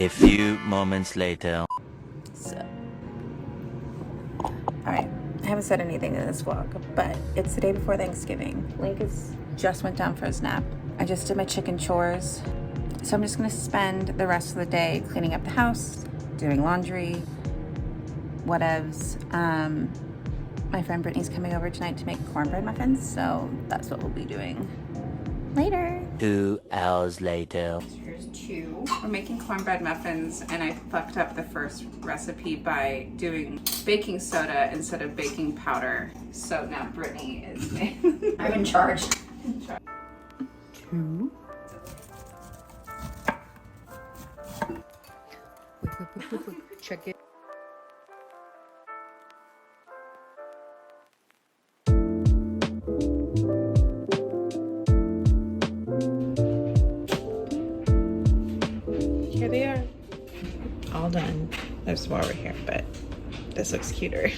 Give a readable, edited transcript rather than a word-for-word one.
A few moments later. So, alright, I haven't said anything in this vlog, but it's the day before Thanksgiving. Lincoln just went down for his nap. I just did my chicken chores. So I'm just gonna spend the rest of the day cleaning up the house, doing laundry, whatevs. My friend Brittany's coming over tonight to make cornbread muffins, so that's what we'll be doing later. 2 hours later. Here's two. We're making cornbread muffins, and I fucked up the first recipe by doing baking soda instead of baking powder. So now Brittany is I'm in charge. Two. Check it. Here they are. All done. There's more over here, but this looks cuter.